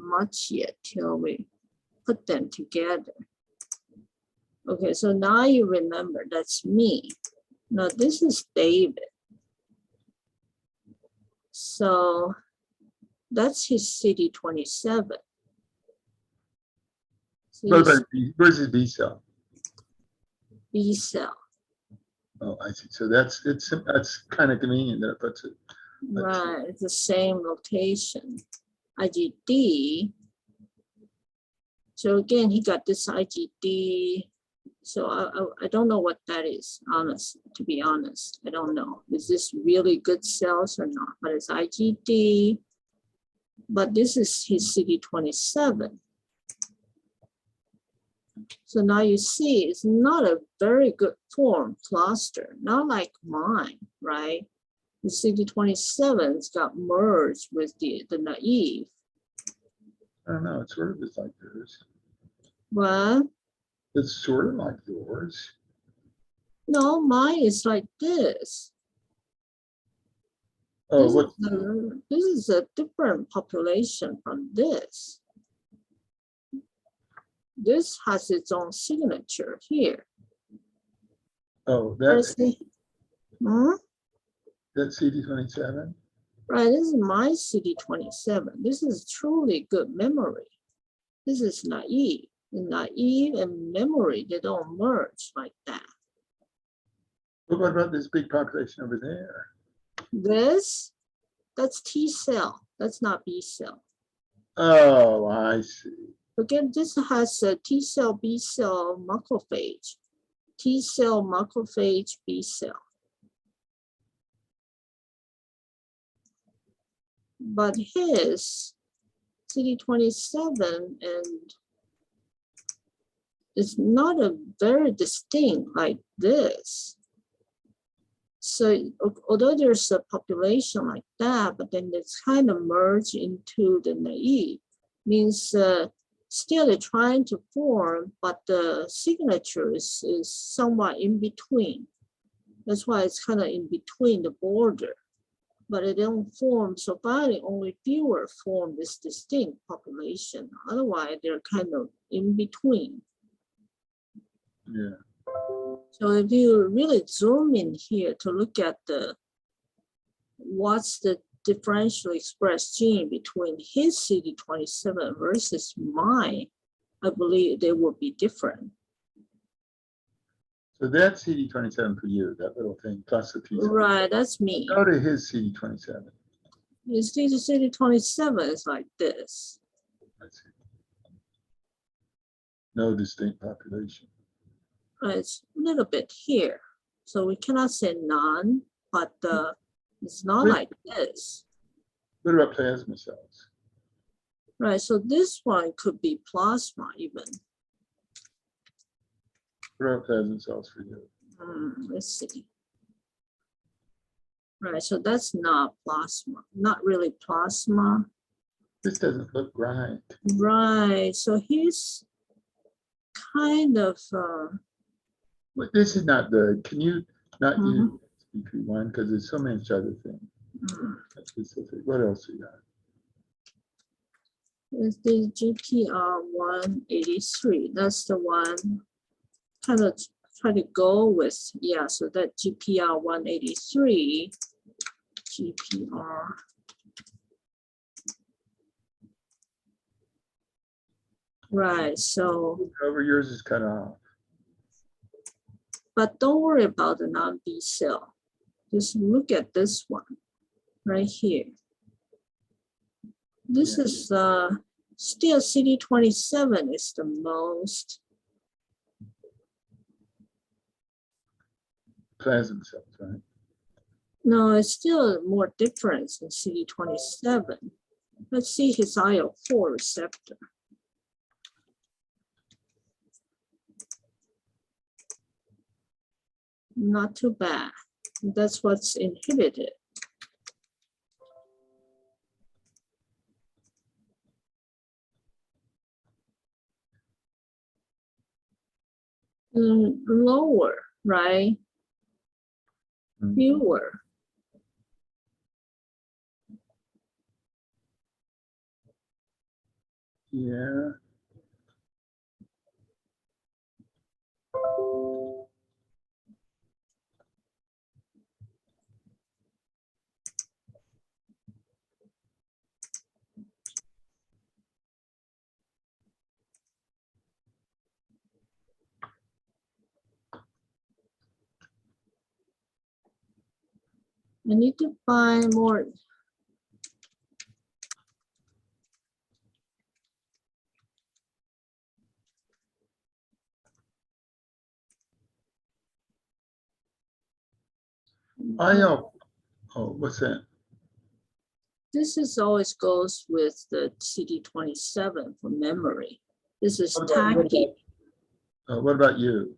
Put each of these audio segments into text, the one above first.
much yet till we put them together. Okay, so now you remember that's me. Now this is David. So that's his CD27. So where's his B cell? B cell. Oh, I see. So that's kind of convenient that it puts it. Right, it's the same location. IgD. So again, he got this IgD. So I don't know what that is, to be honest. I don't know. Is this really good cells or not? But it's IgD. But this is his CD27. So now you see it's not a very good form cluster, not like mine, right? The CD27's got merged with the naive. I don't know. It's sort of just like yours. What? It's sort of like yours. No, mine is like this. Oh, this is a different population from this. This has its own signature here. Oh, that's that's CD27? Right, this is my CD27. This is truly good memory. This is naive. Naive and memory, they don't merge like that. But what about this big population over there? That's T cell. That's not B cell. Oh, I see. Again, this has a T cell, B cell, macrophage. T cell, macrophage, B cell. But his CD27 and it's not a very distinct like this. So although there's a population like that, but then it's kind of merged into the naive, means still they're trying to form, but the signature is somewhat in between. That's why it's kind of in between the border. But it don't form, so finally only fewer form this distinct population. Otherwise, they're kind of in between. Yeah. So if you really zoom in here to look at what's the differentially expressed gene between his CD27 versus mine, I believe they will be different. So that's CD27 for you, that little thing, plus the T cell. Right, that's me. Go to his CD27. His CD27 is like this. I see. No distinct population. It's a little bit here. So we cannot say none, but it's not like this. What about plasma cells? Right, so this one could be plasma even. What about plasma cells for you? Let's see. Right, so that's not plasma, not really plasma. This doesn't look right. Right, so he's kind of. But this is not the, can you not use BP1 because there's so many other things. That's specific. What else you got? It's the GPR 183. That's the one kind of try to go with, yeah, so that GPR 183, GPR. Right, so. Over yours is cut off. But don't worry about the non-B cell. Just look at this one right here. This is still CD27 is the most. Plasma cells, right? No, it's still more difference in CD27. Let's see his IL-4 receptor. Not too bad. That's what's inhibited. Lower, right? Fewer. Yeah. I need to find more. IL. Oh, what's that? This is always goes with the CD27 for memory. This is What about- tacky. What about you?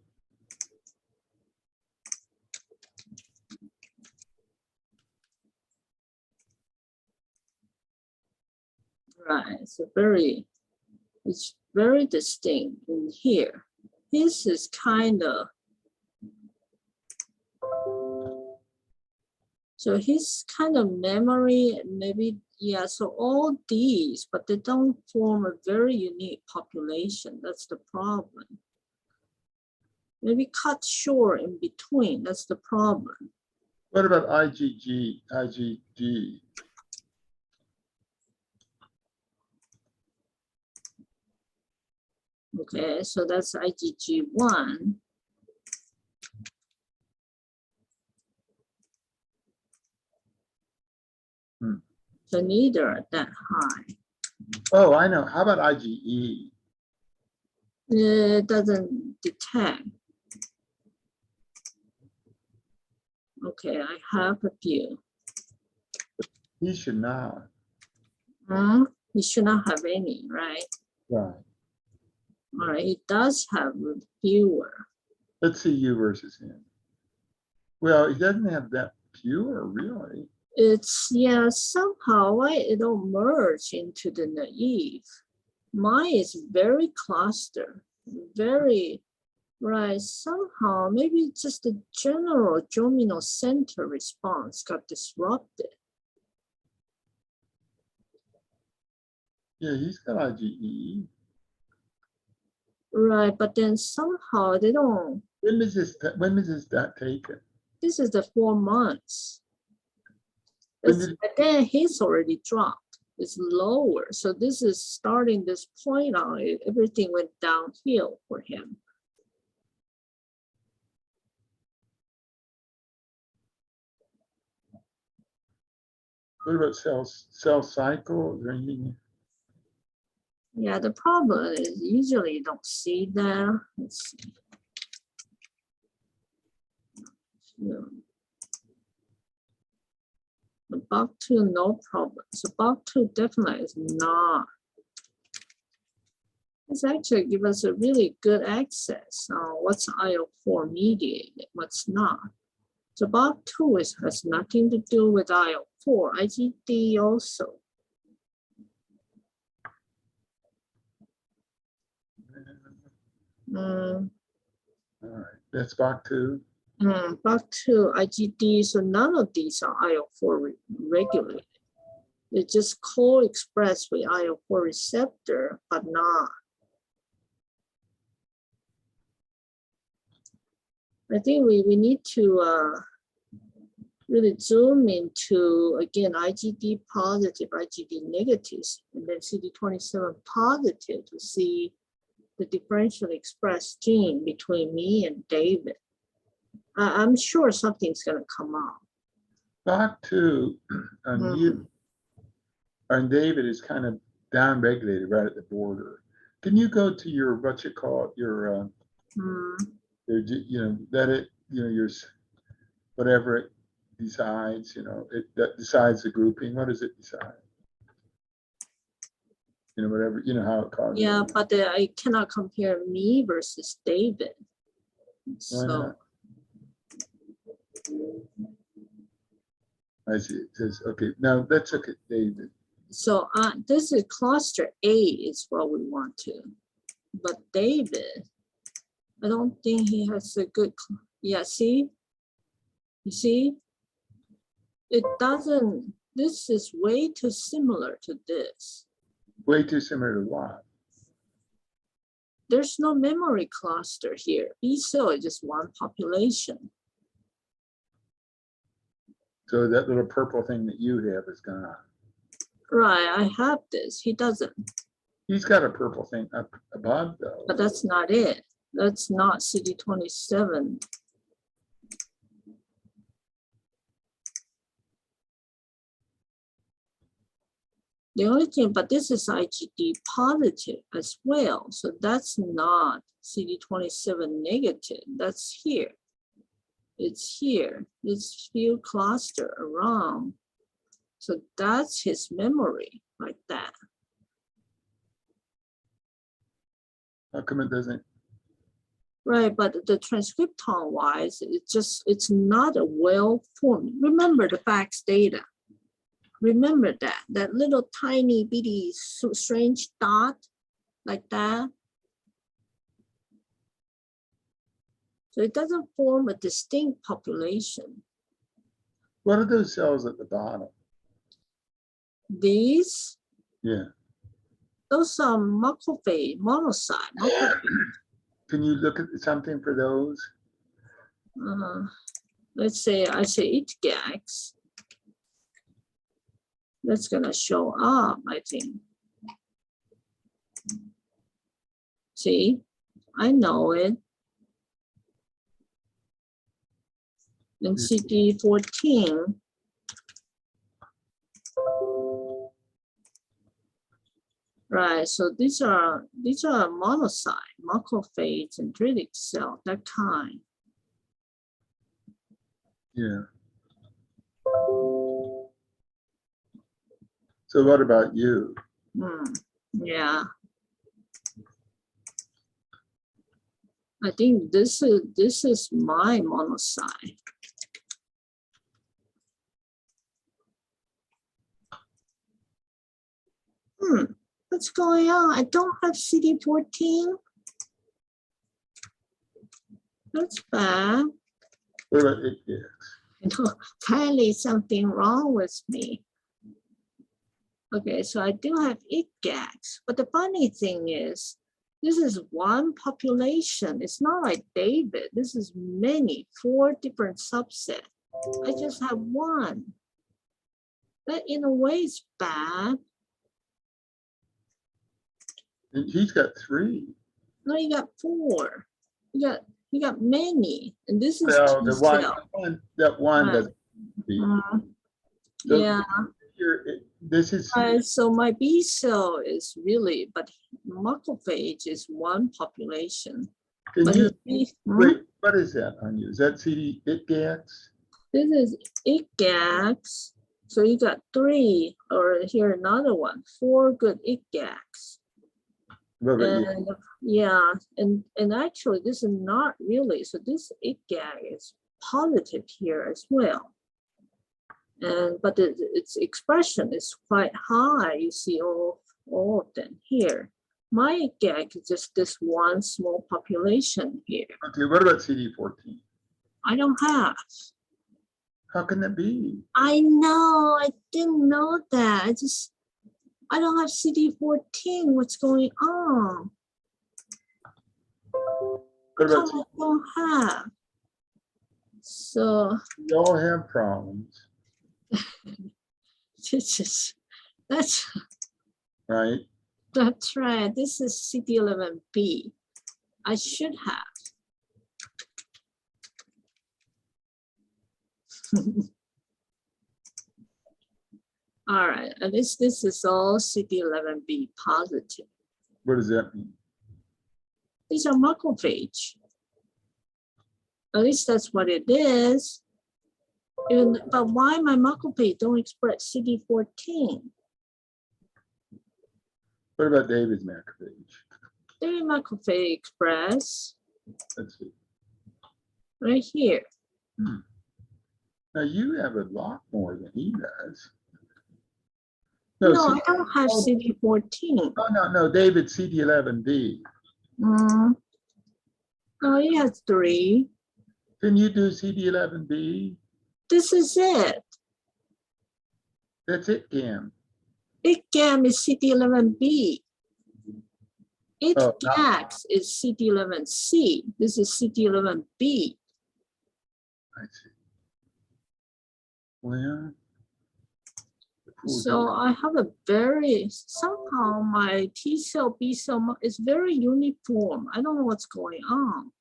Right, so it's very distinct in here. His is kind of, so his kind of memory, maybe, yeah, so all these, but they don't form a very unique population. That's the problem. Maybe cut short in between, that's the problem. What about IgG, IgD? Okay, so that's IgG1. So neither are that high. Oh, I know. How about IgE? It doesn't detect. Okay, I have a few. He should not. He should not have any, right? Right. All right, he does have fewer. Let's see you versus him. Well, he doesn't have that fewer, really. It's, yeah, somehow why it don't merge into the naive. Mine is very clustered, very, right, somehow maybe it's just the general germinal center response got disrupted. Yeah, he's got IgE. Right, but then somehow they don't, When was this taken? this is the 4 months. When did- But then he's already dropped. It's lower. So this is starting this point on it. Everything went downhill for him. What about cell cycle? Is there anything? Yeah, the problem is usually you don't see that. Let's see. No. The BOC2, no problem. So BOC2 definitely is not. It's actually give us a really good access on what's IL-4 mediated, what's not. So BOC2 has nothing to do with IL-4, IgD also. All right, that's BOC2. BOC2, IgD, so none of these are IL-4 regulated. They just co-express with IL-4 receptor, but not. I think we need to really zoom into, again, IgD positive, IgD negatives, and then CD27 positive to see the differentially expressed gene between me and David. I'm sure something's going to come out. BOC2 on you and David is kind of down-regulated right at the border. Can you go to your, what you call it, your, your, whatever it decides, that decides the grouping. What does it decide? Whatever, how it causes. Yeah, but I cannot compare me versus David. So I see. It says, okay, now let's look at David. So this is cluster A is what we want to. But David, I don't think he has a good, yeah, see? You see? It doesn't, this is way too similar to this. Way too similar to what? there's no memory cluster here. B cell is just one population. So that little purple thing that you have is gone. Right, I have this. He doesn't, He's got a purple thing up above though. but that's not it. That's not CD27. The only thing, but this is IgD positive as well. So that's not CD27 negative. That's here. It's here. It's few cluster around. So that's his memory like that. How come it doesn't? Right, but the transcriptome wise, it's not a well formed. Remember the fax data. Remember that little tiny bitty strange dot like that. So it doesn't form a distinct population. What are those cells at the bottom? These, Yeah. those are macrophage, monocyte. Macrophage. Can you look at something for those? Let's say I say it gags. That's gonna show up, I think. See, I know it. And CD14. Right, so these are monocyte, macrophage, and dendritic cell, that kind. Yeah. So what about you? Yeah. I think this is my monocyte. What's going on? I don't have CD14. That's bad. What about it? Yeah. You know, apparently something wrong with me. Okay, so I do have IGAGs, but the funny thing is, this is one population. It's not like David. This is many, 4 different subsets. I just have one. That in a way is bad. And he's got 3. No, you got 4. You got many, and this is Well, T that one Right. doesn't be. So Yeah. This is So my B cell is really, but macrophage is one population. can But you it's- wait, what is that on you? Is that CD IGAX? This is IGAX. So you got 3, or here another one, 4 good IGAX. What about you? And yeah, and actually this is not really, so this IGAG is positive here as well. And but its expression is quite high. You see all of them here. My IGAG is just this one small population here. Okay, what about CD14? I don't have. How can that be? I know, I didn't know that. I don't have CD14. What's going on? What about I don't have. So we all have problems, that's right? That's right. This is CD11B. I should have. All right, at least this is all CD11B positive. What does that mean? These are macrophage. At least that's what it is. But why my macrophage don't express CD14? What about David's macrophage? They macrophage express Let's see. right here. Now you have a lot more than he does. No, No, I don't have CD14. no, David CD11B. Oh, he has 3. Can you do CD11B? This is it. That's it, Cam. Big GAM is CD11B. It Oh, not, GAX is CD11C. This is CD11B. I see. Well, the pool's So over. I have a very, somehow my T cell, B cell is very uniform. I don't know what's going on.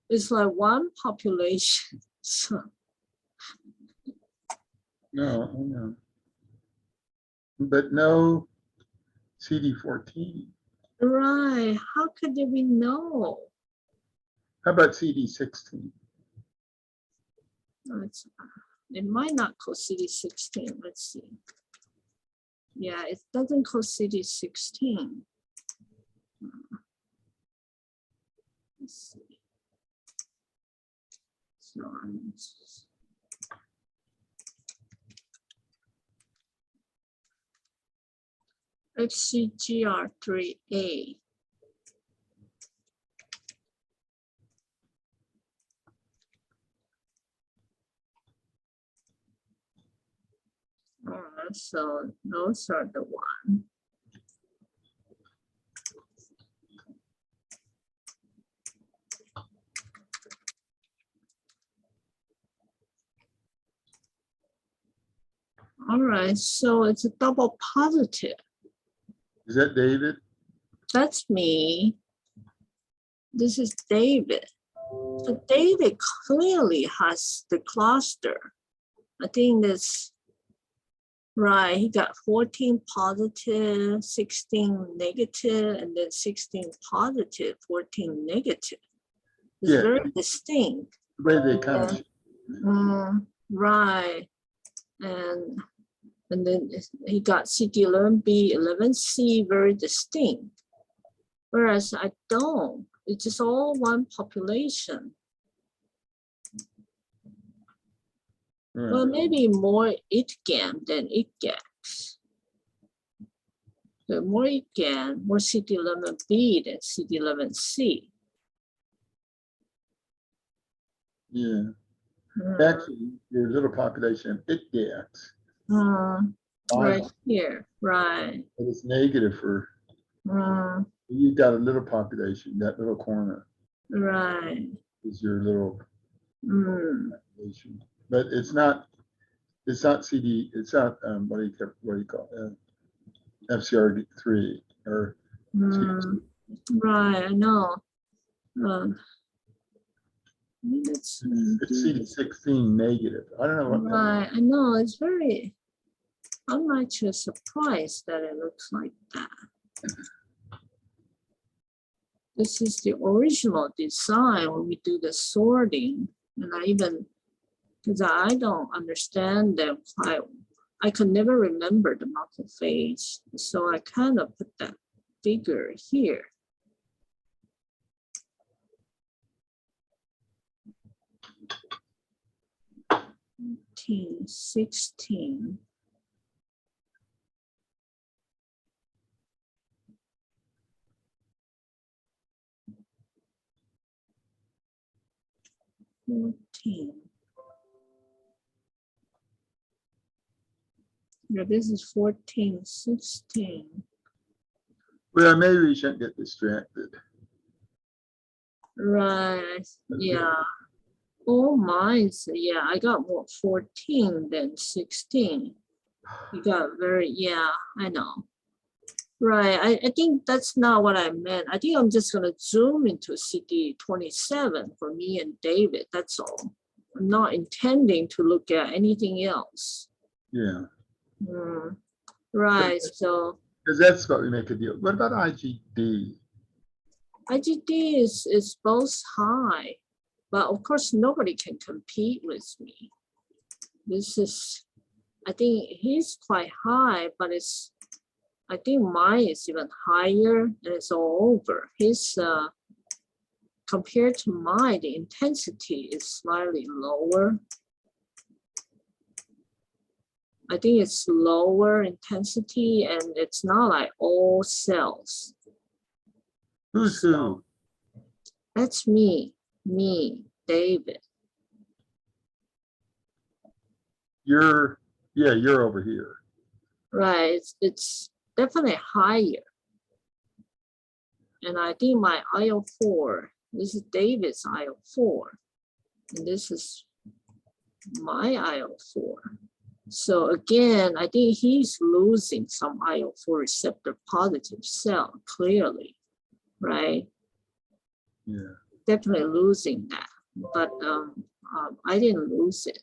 It's like one population. So, No, I know. But no CD14. right, how could we know? How about CD16? It might not code CD16. Let's see. Yeah, it doesn't code CD16. Let's see. So XCGR3A. So those are the one. All right, so it's a double positive. Is that David? That's me. This is David. So David clearly has the cluster. I think that's right. He got 14 positive, 16 negative, and then 16 positive, 14 negative. It's Yeah. very distinct. The way they kind of. Right. And then he got CD11B, 11C, very distinct. Whereas I don't. It's just all one population. Right. Well, maybe more ITGAM than ITGAX. So more ITGAM, more CD11B than CD11C. Yeah. Actually, your little population, it gets. Right here, right. But it's negative for, you got a little population, that little corner Right. is your little population. But it's not CD, it's not, what do you call it? FCR3 or right, I know. it's CD16 negative. I don't know what that right, I know, it's very, I'm actually surprised that it looks like that. This is the original design when we do the sorting. And I even, because I don't understand them, I could never remember the macrophage. So I kind of put that figure here. 16. Yeah, this is 14, 16. Well, maybe we shouldn't get distracted. Right, yeah. Oh, mine's, yeah, I got more 14 than 16. You got very, yeah, I know. Right, I think that's not what I meant. I think I'm just gonna zoom into CD27 for me and David, that's all. I'm not intending to look at anything else. Yeah. Right, so. Because that's what we make a deal. What about IgD? IgD is both high, but of course nobody can compete with me. This is, I think he's quite high, but it's, I think mine is even higher and it's all over. His, compared to mine, the intensity is slightly lower. I think it's lower intensity and it's not like all cells. Who's who? That's me, David. You're over here. Right, it's definitely higher. And I think my IL-4, this is David's IL-4, and this is my IL-4. So again, I think he's losing some IL-4 receptor positive cell, clearly, right? Yeah. Definitely losing that, but I didn't lose it.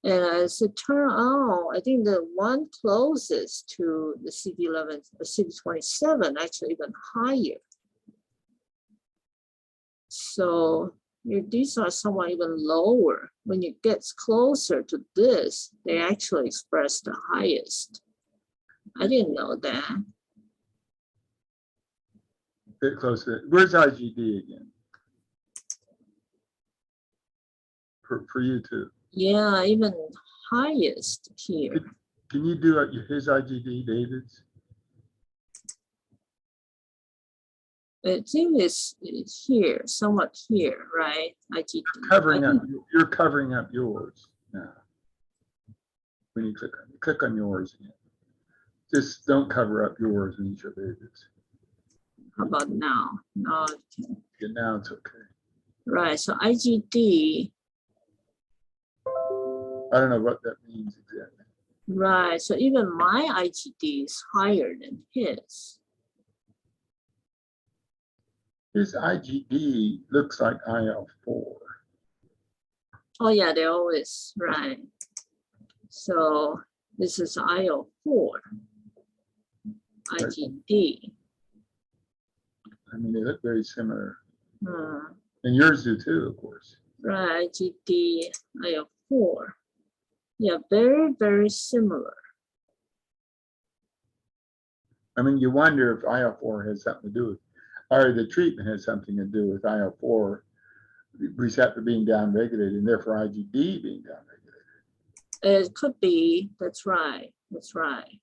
And as it turned out, I think the one closest to the CD11, CD27, actually even higher. So these are somewhat even lower. When it gets closer to this, they actually express the highest. I didn't know that. Bit closer. Where's IgD again? For you too. Yeah, even highest here. Can you do his IgD, David's? I think it's here, somewhat here, right? IgD. You're covering up yours now. When you click on yours again. Just don't cover up yours when you show David's. How about now? No, okay. Yeah, now it's okay. Right, so IgD. I don't know what that means exactly. Right, so even my IgD is higher than his. His IgD looks like IL-4. Oh yeah, they always, right. So this is IL-4, IgD. I mean, they look very similar. Hmm. And yours do too, of course. Right, IgD, IL-4. Yeah, very, very similar. I mean, you wonder if IL-4 has something to do with, or the treatment has something to do with IL-4 receptor being downregulated, and therefore IgD being downregulated. It could be, that's right, that's right.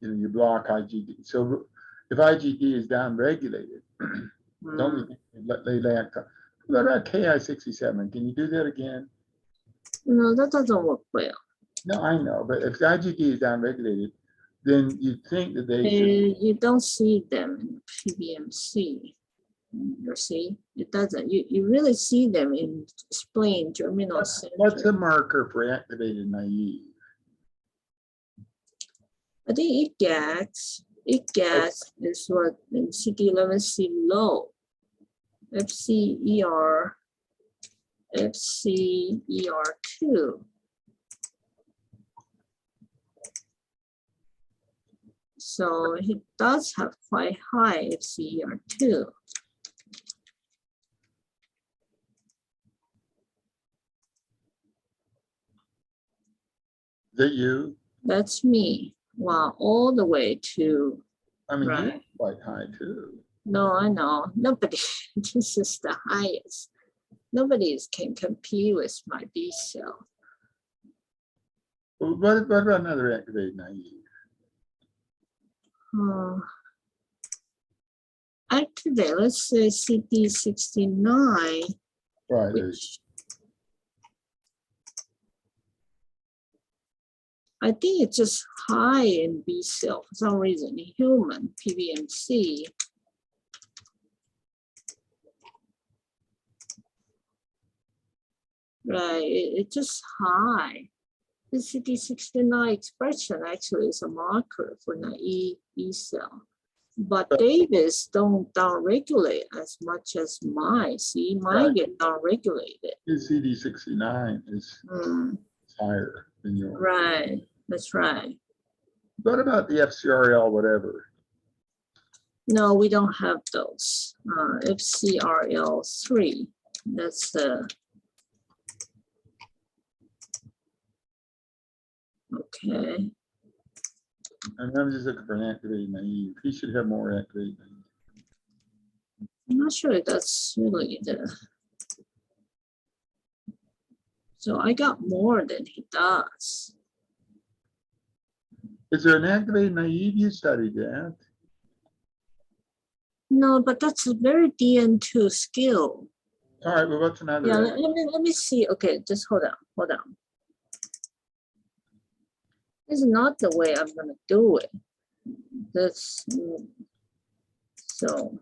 You know, you block IgD. So if IgD is downregulated, don't they lack? What about Ki-67? Can you do that again? No, that doesn't work well. No, I know, but if the IgD is downregulated, then you'd think that they should. You don't see them in PBMC. You see, it doesn't. You really see them in spleen, germinal center. What's a marker for activated naive? I think it gets is what in CD11C low, FCER, FCER2. So he does have quite high FCER2. Is that you? That's me. Wow, all the way to. I mean, right. you're quite high too. No, I know. Nobody, this is the highest. Nobody can compete with my B cell. Well, what about another activated naive? Activate, let's say CD69. Right. Which I think it's just high in B cell for some reason. In human PBMC, right? It's just high. The CD69 expression actually is a marker for naive B cell, but Davis don't downregulate as much as mine. See, mine get downregulated. His CD69 is higher than yours. Right, that's right. What about the FCRL, whatever? No, we don't have those. FCRL3, that's the, okay. And I'm just looking for an activated naive. He should have more activated naive. I'm not sure if that's really the, so I got more than he does. Is there an activated naive you studied that? No, but that's a very DN2 skill. All right, well, what's another? Yeah, let me see. Okay, just hold on. This is not the way I'm gonna do it. That's So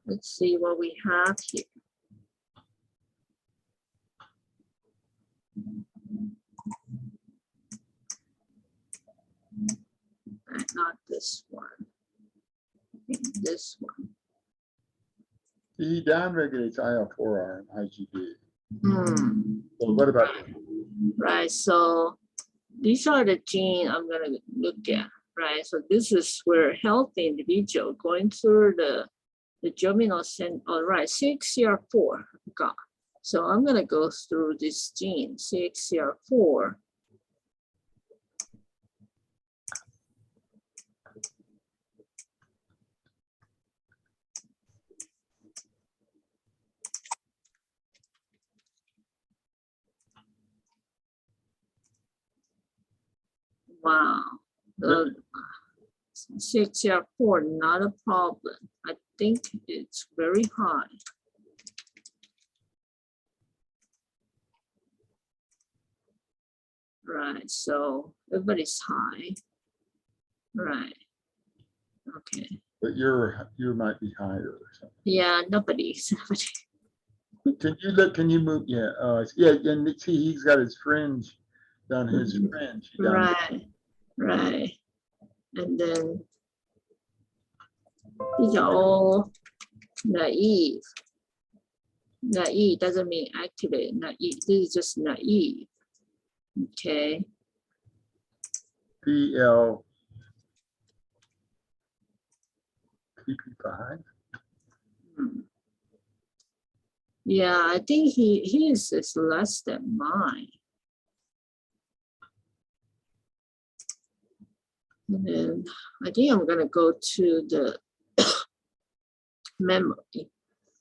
let's see what we have here. Not this one. I think this one. He downregulates IL4R and IgD. Hmm. So what about Right. So these are the genes I'm going to look at. Right. So this is where healthy individual going through the germinal center. All right. CXCR4. Got. So I'm going to go through this gene, CXCR4. Wow. The CXCR4, not a problem. I think it's very high. Right, so everybody's high. Right. Okay. But you might be higher or something. Yeah, nobody's. Can you look? Can you move? Yeah. Yeah. And see, he's got his fringe down his fringe. Right. Right. And then these are all naive. Naive doesn't mean activate. Naive. This is just naive. Okay. PL PP5. Yeah, I think his is less than mine. And then I think I'm gonna go to the memory.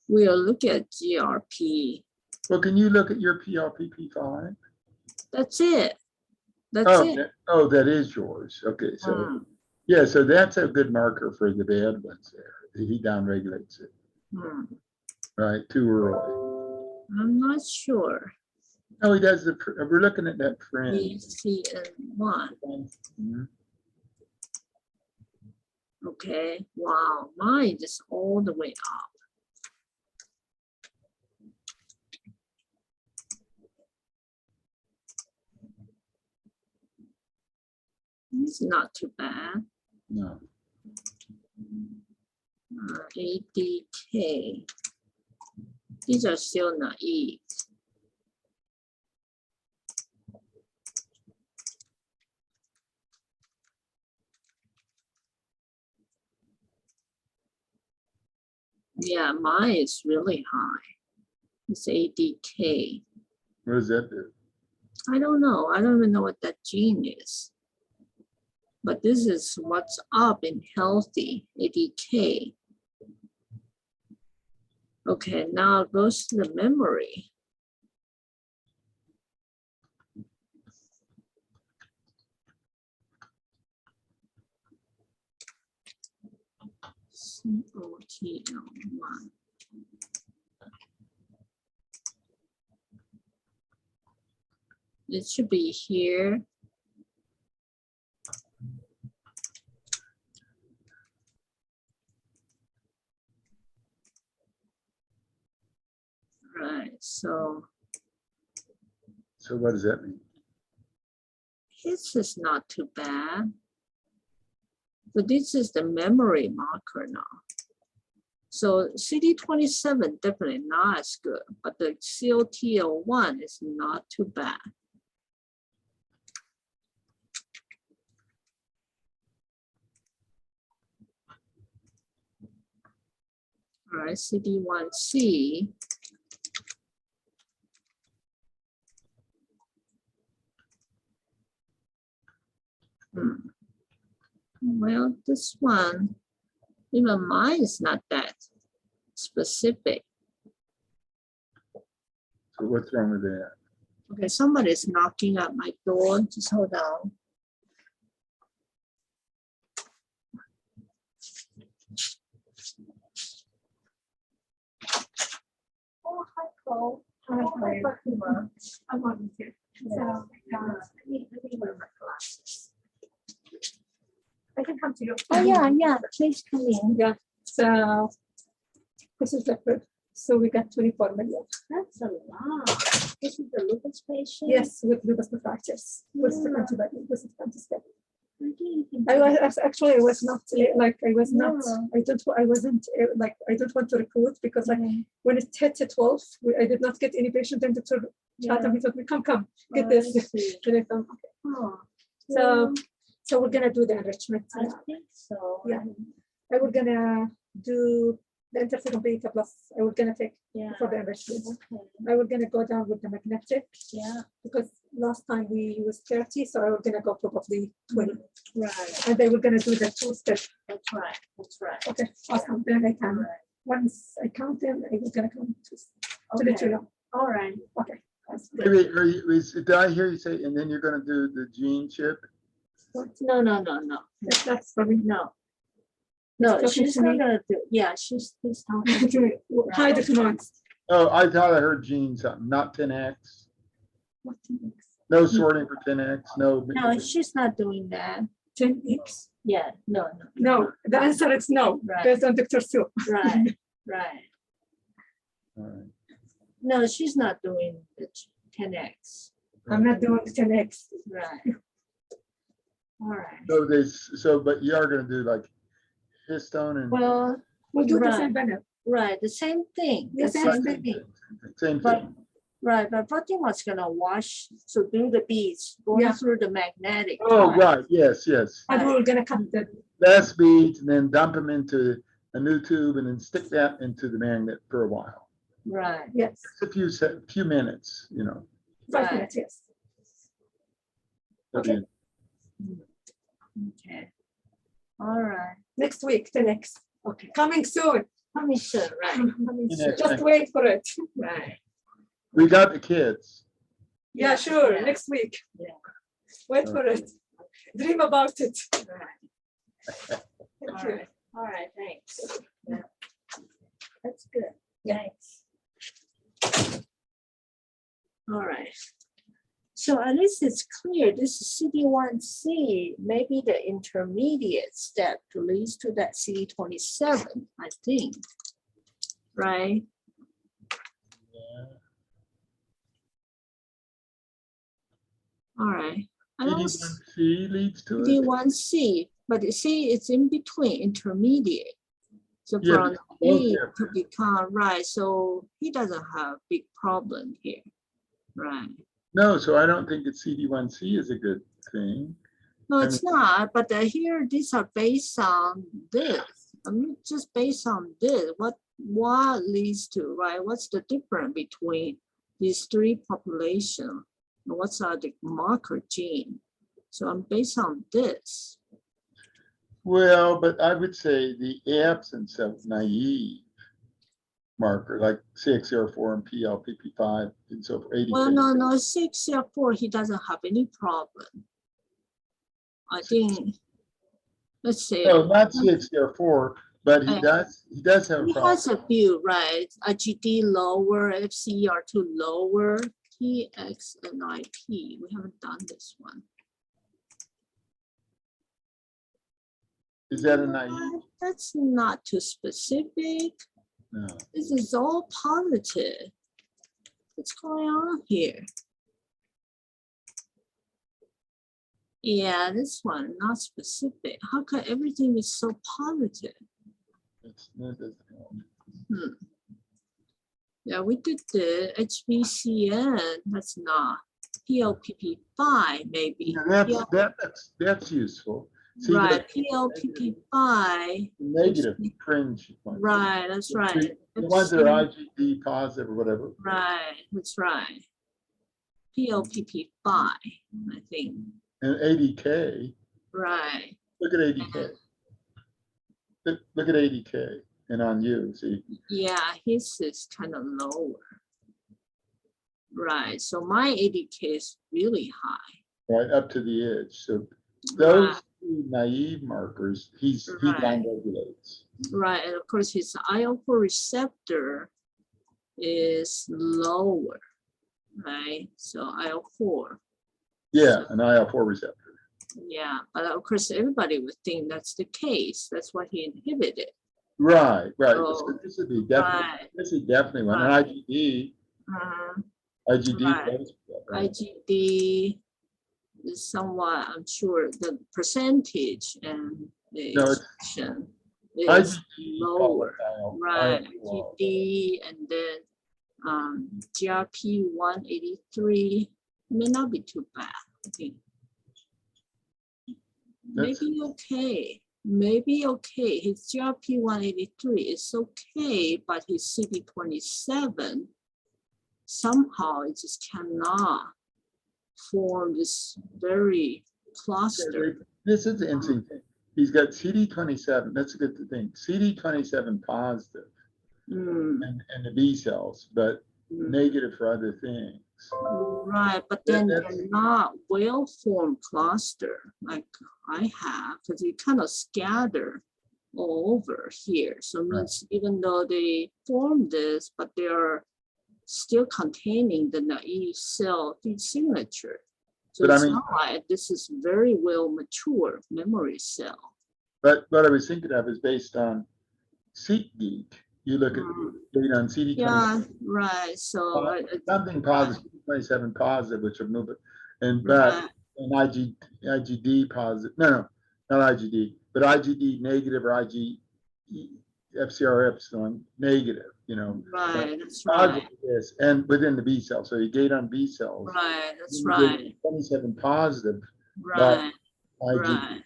We'll look at GRP. Well, can you look at your PLPP5? That's it. That's it. That is yours. Okay, so yeah, so that's a good marker for the bad ones there. He downregulates it. Right, too early. I'm not sure. No, he does we're looking at that fringe. ECN1. Okay. Wow, mine is all the way up. It's not too bad. No. ADK. These are still naive. Yeah, mine is really high. It's ADK. What does that do? I don't know. I don't even know what that gene is. But this is what's up in healthy ADK. Okay, now it goes to the memory. COTL1. It should be here. Right, so what does that mean? this is not too bad. But this is the memory marker now. So CD27 definitely not as good, but the COTL1 is not too bad. All right, CD1C. Well, this one, even mine is not that specific. So what's wrong with that? Okay, somebody's knocking at my door. Just hold on. Oh, hi, Cole. Hi, Fatima. I wanted to. So, I need to wear my glasses. I can come to you. Oh, yeah, please come in. Yeah. So this is the first. So we got 24 million. That's a lot. This is the lupus patient? Yes, with lupus nephritis. With the Yeah. antibody, with the antibody. I didn't even I was actually I was not like I was not Yeah. I wasn't like I don't want to recruit because like when it hit to 12 I did not get any patient and Dr. Chatham he told me come get Oh, this I see. and I thought okay. Oh, So we're gonna do the enrichment. I think so. Yeah. I was gonna do the interferon beta plus I was gonna take Yeah. for the enrichment. Okay. I was gonna go down with the magnetic Yeah, because last time we used 30 so I was gonna go probably 20 right. and they were gonna do the 2-step. That's right. That's right. Okay, awesome. Then I can, Right. once I count them, I was gonna come to let you Okay. know. All right. Okay. That's good. Wait, did I hear you say, and then you're gonna do the gene chip? No. That's for me. No. No, talking she's to me? not gonna do, yeah, she's talking. Hi, Dr. Marks. Oh, I thought I heard gene something, not 10X. What next? No sorting for 10X, no. No, she's not doing that. 10X? Yeah, no. No, the answer is no, Right. based on Dr. Sue. Right. All right. No, she's not doing the 10X. I'm not doing 10X. Right. All right. But you are gonna do like histone and. Well, We'll do the Right. same banner. right, the same thing. Yeah, The same same thing. thing. Same But thing. right, but Fatima's gonna wash, so do the beads, going Yeah. through the magnetic. Oh, part. right, yes. And we're gonna cut the, Less beads and then dump them into a new tube and then stick that into the magnet for a while. Right. yes, It's a few minutes, 5 Right. minutes, yes. Okay. Okay. All right. Next week, 10X. Okay. Coming soon. Coming soon, right? Coming soon. Next- Just wait for it. Right. We got the kids. Yeah, Yeah, sure, yeah. next week. Yeah. Wait for it. Dream about it. Right. Thank All you. right. All right. Thanks. Yeah. That's good. Thanks. All right. So at least it's clear this is CD1C, maybe the intermediate step to lead to that CD27, I think. Right? All right. I don't CD1C leads to it. CD1C, but you see, it's in between intermediate. So Yeah, from but both A are- to become right. So he doesn't have big problem here. Right. No, so I don't think that CD1C is a good thing. No, I it's not. But here, these are based on this. I mean, just based on this. What leads to, right? What's the difference between these three populations? What's the marker gene? So I'm based on this. Well, but I would say the absence of naive marker like CXCR4 and PLPP5 and so forth. Well, no, 604, he doesn't have any problem. I think, let's see. No, not CXCR4, but he Uh, does have a He problem. has a few, right? IgD lower, FCR2 lower, TX and IP. We haven't done this one. Is that a naive? That's not too specific. No. This is all positive. What's going on here? Yeah, this one, not specific. How come everything is so positive? Yeah, we did the HBCN, that's not. PLPP5 maybe. Yeah, that's useful. See, Right, the PLPP5, negative fringe ones. right, that's right. The ones that are IgD positive or whatever. Right, that's right. PLPP5, I think. And ADK, Right. look at ADK. Look at ADK and on you, see. Yeah, his is kind of lower. Right, so my ADK is really high. Right up to the edge. So those Right, two naive markers, he Right. downregulates. right, and of course his IL-4 receptor is lower, right? So IL-4. Yeah, an IL-4 receptor. Yeah, but of course, everybody would think that's the case. That's why he inhibited. Right. So, So this would be definitely, right. this is definitely one. Right. And IgD, Uh, IgD Right. does that, right? IgD is somewhat, I'm sure, the percentage and the No, it's expression is IgD lower. volatile, Right, IL-4. IgD and then GRP 183 may not be too bad. I think That's- maybe okay. Maybe okay. His GRP 183 is okay, but his CD27 somehow it just cannot form this very cluster. This is the interesting thing. He's got CD27. That's a good thing. CD27 positive Mm, and the B cells, but mm. negative for other things. Right, but then they're not well-formed cluster like I have, because they kind of scatter all over here. So it means even though they form this, but they are still containing the naive cell signature. So But I it's mean- not like this is very well mature memory cell. But what I was thinking of is based on SeqGeek. You look at data on CD27. Yeah, right. So Something positive, 27 positive, which would move it. And right. but an IgD positive, no, not IgD, but IgD negative or FCR epsilon negative, Right, that's positive right. is, and within the B cell. So you gate on B cells. Right, that's you get right. 27 positive, Right, IgD.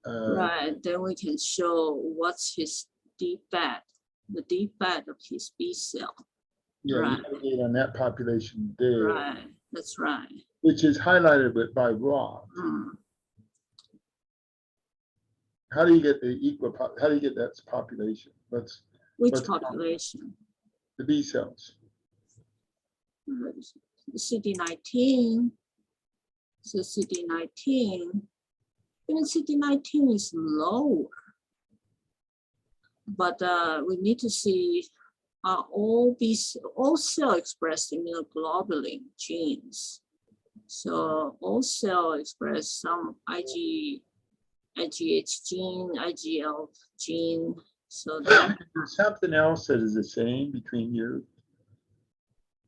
right, right. Then we can show what's his defect, the defect of his B cell. Yeah, Right. you gotta gate on that population there, Right, that's right. which is highlighted by raw. Mm. How do you get the how do you get that population? Which What's- population? The B cells. CD19. So CD19, even CD19 is lower. But we need to see all cell express immunoglobulin genes. So all cell express some IgH gene, IgL gene. So that There's something else that is the same between you.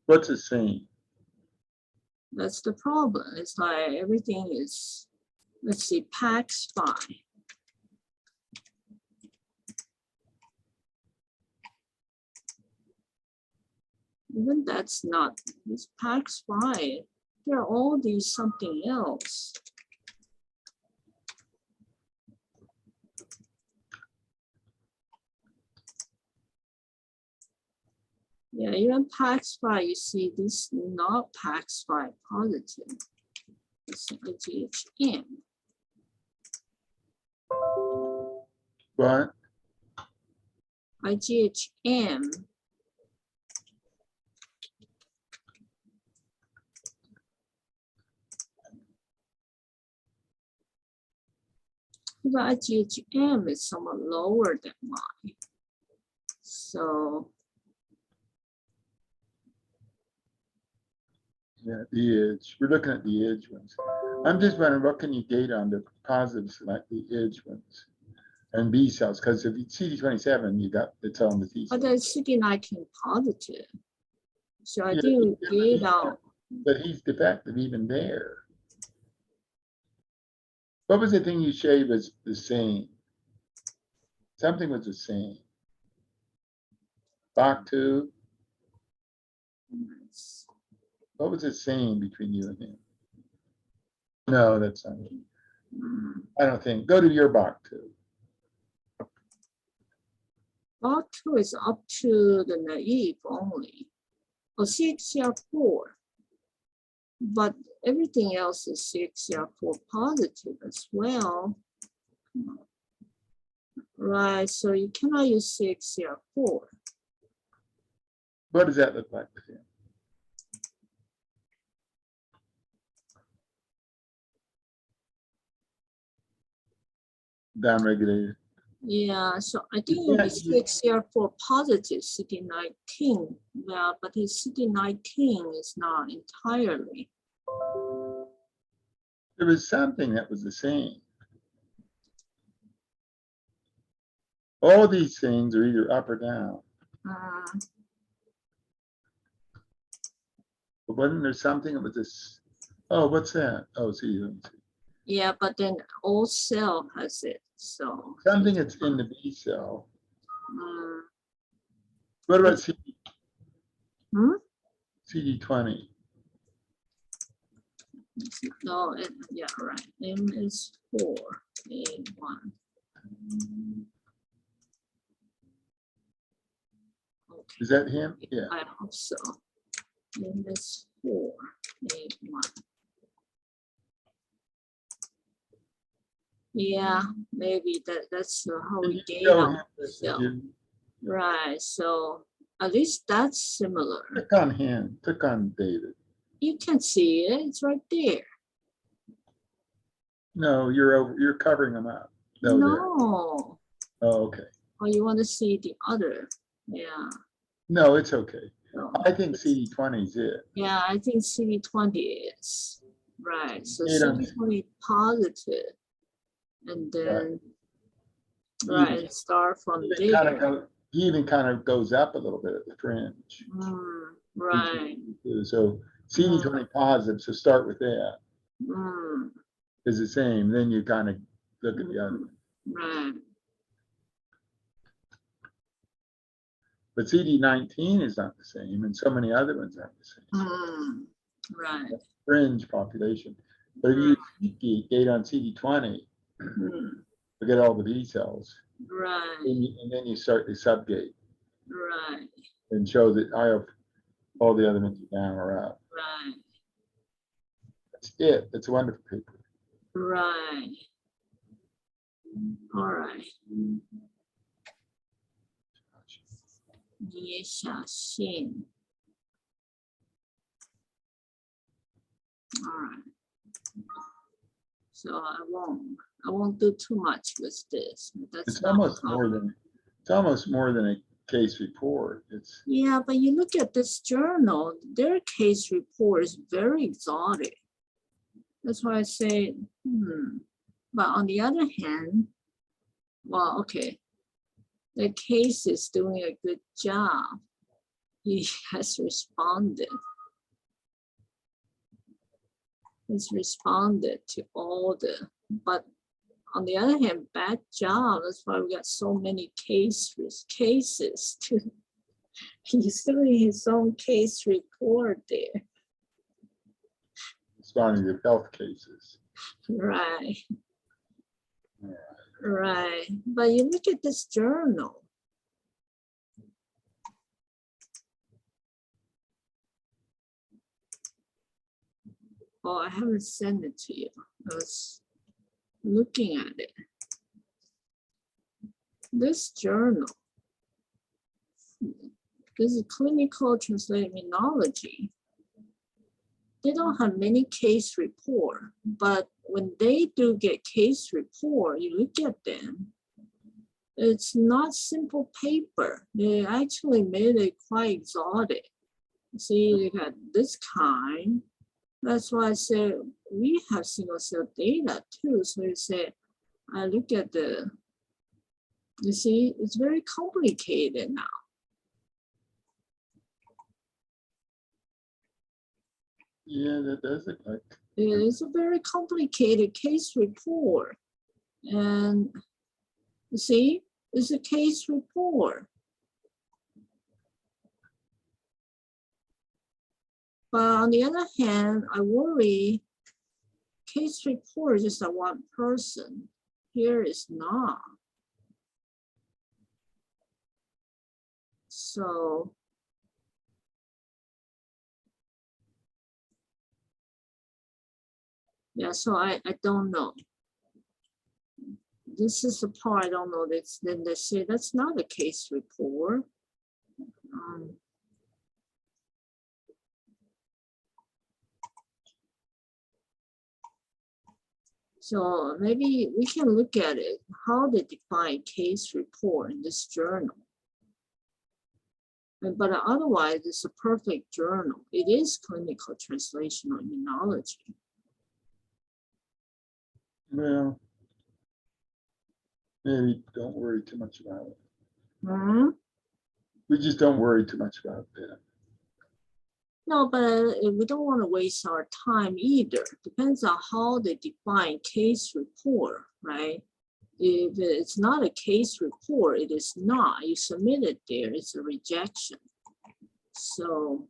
What's the same? that's the problem. It's like everything is, let's see, PAX5. Even that's not, it's PAX5. There are all these something else. Yeah, even PAX5, you see this not PAX5 positive. It's IgHM. What? IgHM. The IgHM is somewhat lower than mine. So Yeah, the edge. We're looking at the edge ones. I'm just wondering, what can you gate on the positives like the edge ones and B cells? Because if it's CD27, you got it's on the T cells. but there's CD19 positive. So I Yeah, think we yeah, gate out. But he's defective even there. What was the thing you showed was the same? Something was the same. Bach2. What was the same between you and him? No, that's not it. I don't think. Go to your Bach2. Bach2 is up to the naive only, or CXCR4. But everything else is CXCR4 positive as well. Right, so you cannot use CXCR4. What does that look like with him? Downregulated. Yeah, so I think it would be CXCR4 positive CD19. Well, but his CD19 is not entirely. There was something that was the same. All these things are either up or down. But wasn't there something that was this? Oh, what's that? Oh, see, let me see. Yeah, but then all cell has it. So Something that's in the B cell. mm, What about hmm? CD20? No, yeah, right. M is 4, A 1. Okay, Is that him? Yeah. I hope so. M is 4, A 1. Yeah, maybe that's how Can we you gain show our him this? cell. Right. So at least that's similar. Click on him. Click on David. You can see it. It's right there. No, you're covering him up. No, there. No. Oh, okay. Oh, you want to see the other? Yeah. No, it's okay. No. I think CD20 is it. Yeah, I think CD20 is right. So They don't- CD20 positive, and then Right. right, start from He even there. he even kind of goes up a little bit at the fringe. Right. So CD20 positive, so start with that. Mm, Is the same. Then you kind of look at the other one. right. But CD19 is not the same, and so many other ones aren't the same. Right. Fringe population. But if you gate on CD20, you get all the B cells. Right. And then you start the subgate Right. and show that all the other ones are down or up. Right. That's it. It's a wonderful paper. Right. All right. 你小心. All right. So I won't do too much with this. That's It's not almost more than a case report. It's yeah, but you look at this journal, their case report is very exotic. That's why I say, But on the other hand, well, okay, the case is doing a good job. He has responded. He's responded to all but on the other hand, bad job. That's why we got so many cases to. He's doing his own case report there. responding to health cases. Right. Right. But you look at this journal. Oh, I haven't sent it to you. I was looking at it. This journal, this is clinical translated immunology. They don't have many case report, but when they do get case report, you look at them, it's not simple paper. They actually made it quite exotic. See, you got this kind. That's why I say we have single cell data too. So you say, I look at you see, it's very complicated now. Yeah, that does look like. It's a very complicated case report. And you see, it's a case report. But on the other hand, I worry case report is just a one person. Here is not. So yeah, so I don't know. This is the part I don't know. Then they say that's not a case report. So maybe we can look at it, how they define case report in this journal. But otherwise, it's a perfect journal. It is clinical translational immunology. Well, maybe don't worry too much about it. Hmm? We just don't worry too much about that. No, but we don't want to waste our time either. Depends on how they define case report, right? If it's not a case report, it is not. You submit it there, it's a rejection. So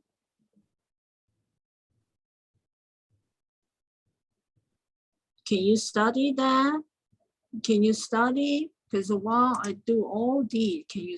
can you study that? Can you study? Because while I do all these, can you